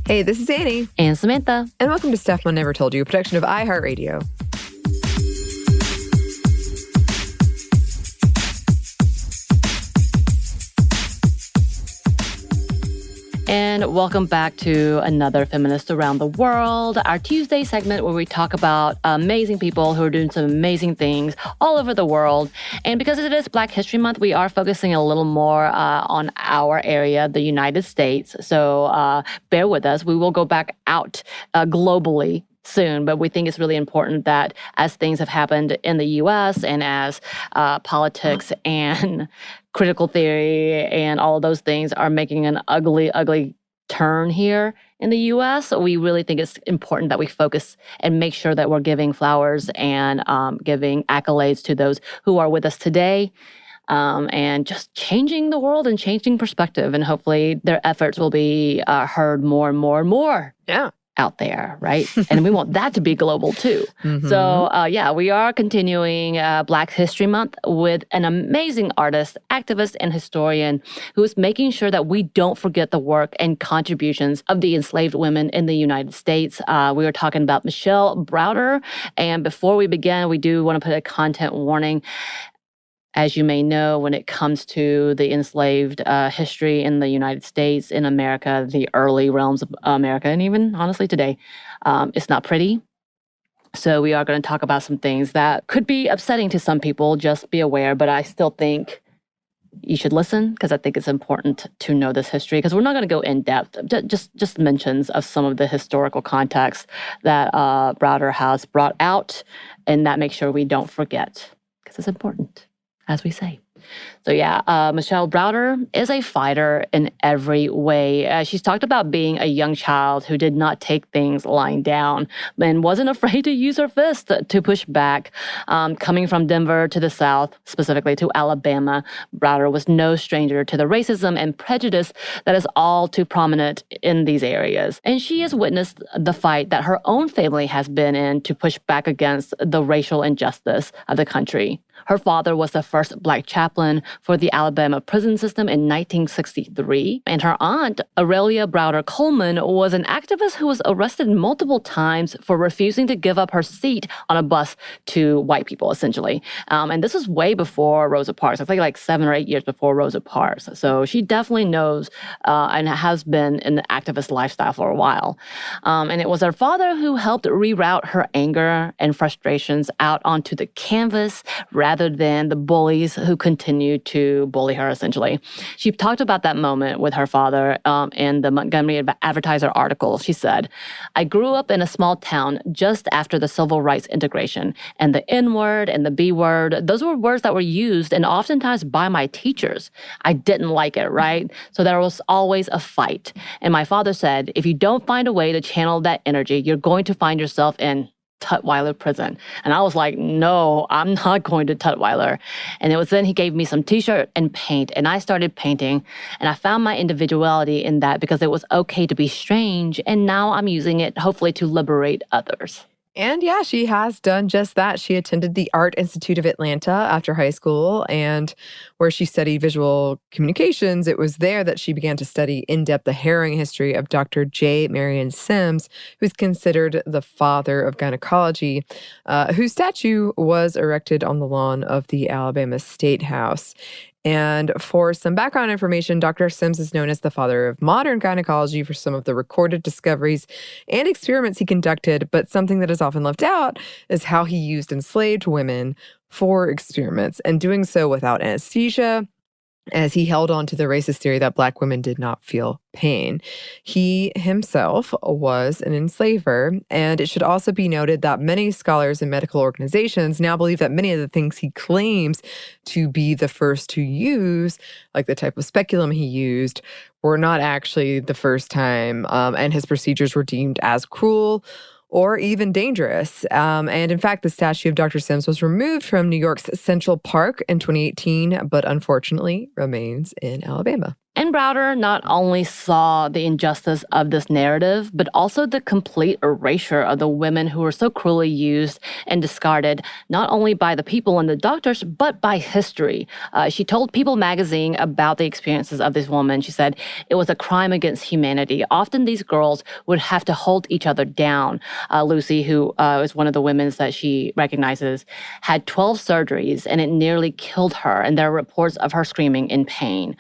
Hey, this is Anney. And Samantha. And welcome to Stuff Mom Never Told You, a production of iHeartRadio. And welcome back to another Feminist Around the World, our Tuesday segment where we talk about amazing people who are doing some amazing things all over the world. And because it is Black History Month, we are focusing a little more on our area, the United States. So bear with us. We will go back out globally soon, but we think it's really important that as things have happened in the U.S. and as politics and critical theory and all of those things are making an ugly turn here in the U.S., we really think it's important that we focus and make sure that we're giving flowers and giving accolades to those who are with us today. And just changing the world and changing perspective. And hopefully their efforts will be heard more and more and more. Yeah. Out there, right? And we want that to be global too. Mm-hmm. So we are continuing Black History Month with an amazing artist, activist, and historian who is making sure that we don't forget the work and contributions of the enslaved women in the United States. We were talking about Michelle Browder. And before we begin, we do want to put a content warning. As you may know, when it comes to the enslaved history in the United States, in America, the early realms of America, and even honestly today, it's not pretty. So we are going to talk about some things that could be upsetting to some people. Just be aware. But I still think you should listen because I think it's important to know this history because we're not going to go in depth. Just mentions of some of the historical context that Browder has brought out, and that makes sure we don't forget because it's important. As we say. So Michelle Browder is a fighter in every way. She's talked about being a young child who did not take things lying down and wasn't afraid to use her fist to push back. Coming from Denver to the South, specifically to Alabama, Browder was no stranger to the racism and prejudice that is all too prominent in these areas. And she has witnessed the fight that her own family has been in to push back against the racial injustice of the country. Her father was the first Black chaplain for the Alabama prison system in 1963. And her aunt, Aurelia Browder Coleman, was an activist who was arrested multiple times for refusing to give up her seat on a bus to white people, essentially. And this was way before Rosa Parks. I think like 7 or 8 years before Rosa Parks. So she definitely knows and has been in the activist lifestyle for a while. And it was her father who helped reroute her anger and frustrations out onto the canvas rather than the bullies who continued to bully her, essentially. She talked about that moment with her father in the Montgomery Advertiser article. She said, "I grew up in a small town just after the civil rights integration, and the N-word and the B-word, those were words that were used and oftentimes by my teachers. I didn't like it, right? So there was always a fight. And my father said, if you don't find a way to channel that energy, you're going to find yourself in Tutwiler prison." And I was like, no, I'm not going to Tutwiler. And it was then he gave me some t-shirt and paint, and I started painting. And I found my individuality in that because it was okay to be strange. And now I'm using it, hopefully, to liberate others. And she has done just that. She attended the Art Institute of Atlanta after high school, and where she studied visual communications. It was there that she began to study in depth the harrowing history of Dr. J. Marion Sims, who's considered the father of gynecology, whose statue was erected on the lawn of the Alabama State House. And for some background information, Dr. Sims is known as the father of modern gynecology for some of the recorded discoveries and experiments he conducted, but something that is often left out is how he used enslaved women for experiments, and doing so without anesthesia, as he held on to the racist theory that Black women did not feel pain. He himself was an enslaver, and it should also be noted that many scholars and medical organizations now believe that many of the things he claims to be the first to use, like the type of speculum he used, were not actually the first time, and his procedures were deemed as cruel or even dangerous. And in fact, the statue of Dr. Sims was removed from New York's Central Park in 2018, but unfortunately remains in Alabama. And Browder not only saw the injustice of this narrative, but also the complete erasure of the women who were so cruelly used and discarded, not only by the people and the doctors, but by history. She told People magazine about the experiences of this woman. She said it was a crime against humanity. Often these girls would have to hold each other down. Lucy, who is one of the women that she recognizes, had 12 surgeries, and it nearly killed her. And there are reports of her screaming in pain.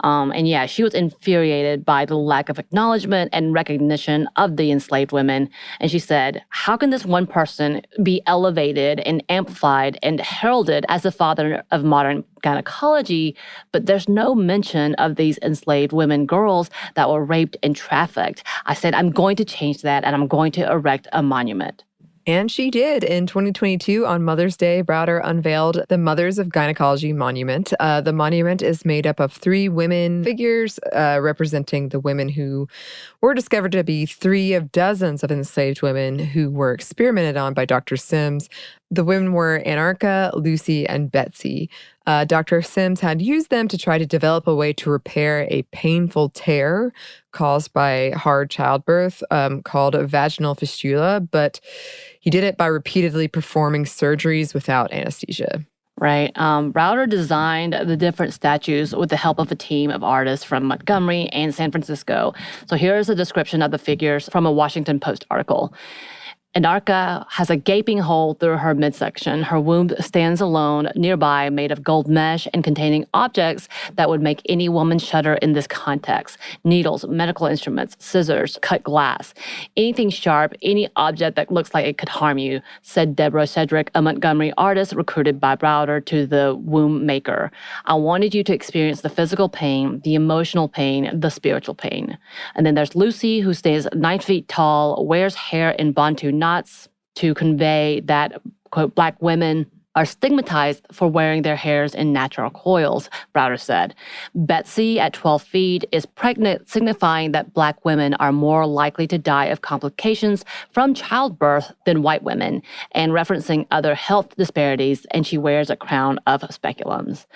And yeah, she was infuriated by the lack of acknowledgement and recognition of the enslaved women. And she said, how can this one person be elevated and amplified and heralded as the father of modern gynecology, but there's no mention of these enslaved women, girls that were raped and trafficked? I said, I'm going to change that, and I'm going to erect a monument. And she did. In 2022, on Mother's Day, Browder unveiled the Mothers of Gynecology Monument. The monument is made up of 3 women figures representing the women who were discovered to be 3 of dozens of enslaved women who were experimented on by Dr. Sims. The women were Anarcha, Lucy, and Betsy. Dr. Sims had used them to try to develop a way to repair a painful tear caused by hard childbirth called a vaginal fistula, but he did it by repeatedly performing surgeries without anesthesia. Right. Browder designed the different statues with the help of a team of artists from Montgomery and San Francisco. So here's a description of the figures from a Washington Post article. Anarcha has a gaping hole through her midsection. Her womb stands alone nearby, made of gold mesh and containing objects that would make any woman shudder in this context. Needles, medical instruments, scissors, cut glass. Anything sharp, any object that looks like it could harm you, said Deborah Shedrick, a Montgomery artist recruited by Browder to the womb maker. I wanted you to experience the physical pain, the emotional pain, the spiritual pain. And then there's Lucy, who stands 9 feet tall, wears hair in bantu knots to convey that, quote, Black women are stigmatized for wearing their hairs in natural coils, Browder said. Betsy, at 12 feet, is pregnant, signifying that Black women are more likely to die of complications from childbirth than white women, and referencing other health disparities, and she wears a crown of speculums.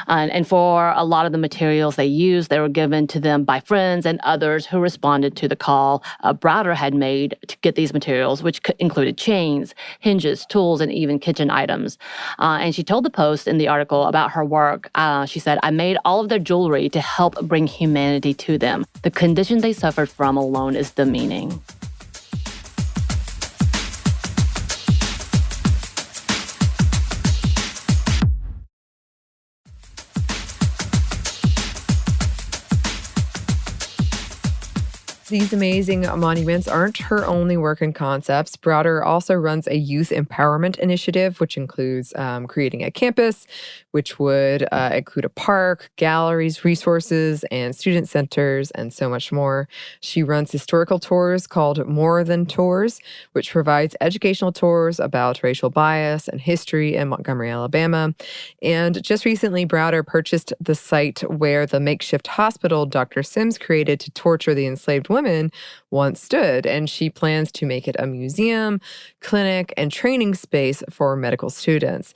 And for a lot of the materials they used, they were given to them by friends and others who responded to the call Browder had made to get these materials, which included chains, hinges, tools, and even kitchen items. And she told the Post in the article about her work. She said, I made all of their jewelry to help bring humanity to them. The condition they suffered from alone is demeaning. These amazing monuments aren't her only work and concepts. Browder also runs a youth empowerment initiative, which includes creating a campus, which would include a park, galleries, resources, and student centers, and so much more. She runs historical tours called More Than Tours, which provides educational tours about racial bias and history in Montgomery, Alabama. And just recently, Browder purchased the site where the makeshift hospital Dr. Sims created to torture the enslaved women once stood, and she plans to make it a museum, clinic, and training space for medical students.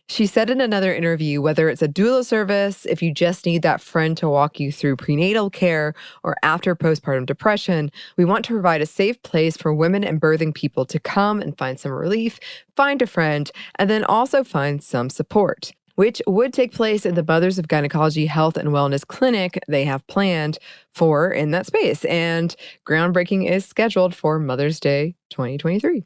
She said in another interview, whether it's a doula service, if you just need that friend to walk you through prenatal care, or after postpartum depression, we want to provide a safe place for women and birthing people to come and find some relief, find a friend, and then also find some support, which would take place in the Mothers of Gynecology Health and Wellness Clinic they have planned for in that space. And groundbreaking is scheduled for Mother's Day 2023.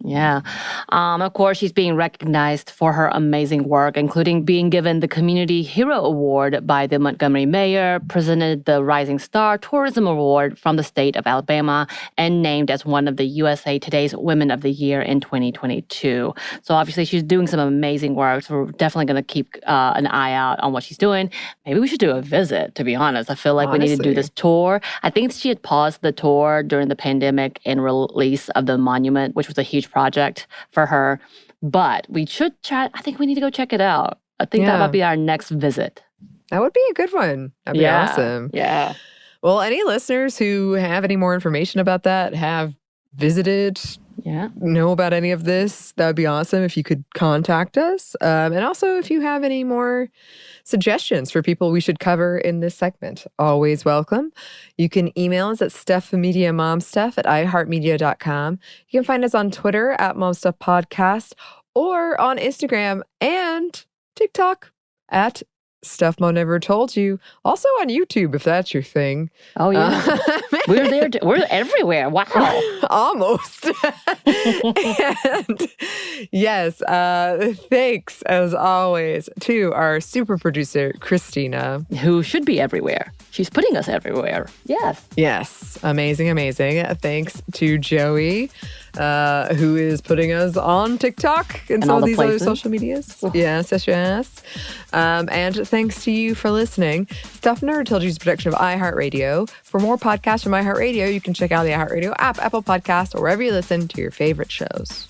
Yeah. Of course, she's being recognized for her amazing work, including being given the Community Hero Award by the Montgomery mayor, presented the Rising Star Tourism Award from the state of Alabama, and named as one of the USA Today's Women of the Year in 2022. So obviously, she's doing some amazing work. So we're definitely going to keep an eye out on what she's doing. Maybe we should do a visit, to be honest. I feel like we need to do this tour. I think she had paused the tour during the pandemic and release of the monument, which was a huge project for her, but we should chat. I think we need to go check it out. I think that might be our next visit. That would be a good one. That'd be awesome. Yeah. Well, any listeners who have any more information about that, have visited know about any of this, that would be awesome if you could contact us. And also, if you have any more suggestions for people we should cover in this segment, always welcome. You can email us at stuffmediamomstuff@iheartmedia.com. You can find us on Twitter at momstuffpodcast or on Instagram and TikTok at Stuff Mom Never Told You. Also on YouTube, if that's your thing. Oh, yeah. We're there. We're everywhere. Wow. Almost. And yes, thanks, as always, to our super producer, Christina. Who should be everywhere. She's putting us everywhere. Yes. Yes. Amazing, amazing. Thanks to Joey, who is putting us on TikTok and some of these other social medias. Yes, yes, yes. And thanks to you for listening. Stuff Never Told You is a production of iHeartRadio. For more podcasts from iHeartRadio, you can check out the iHeartRadio app, Apple Podcast, or wherever you listen to your favorite shows.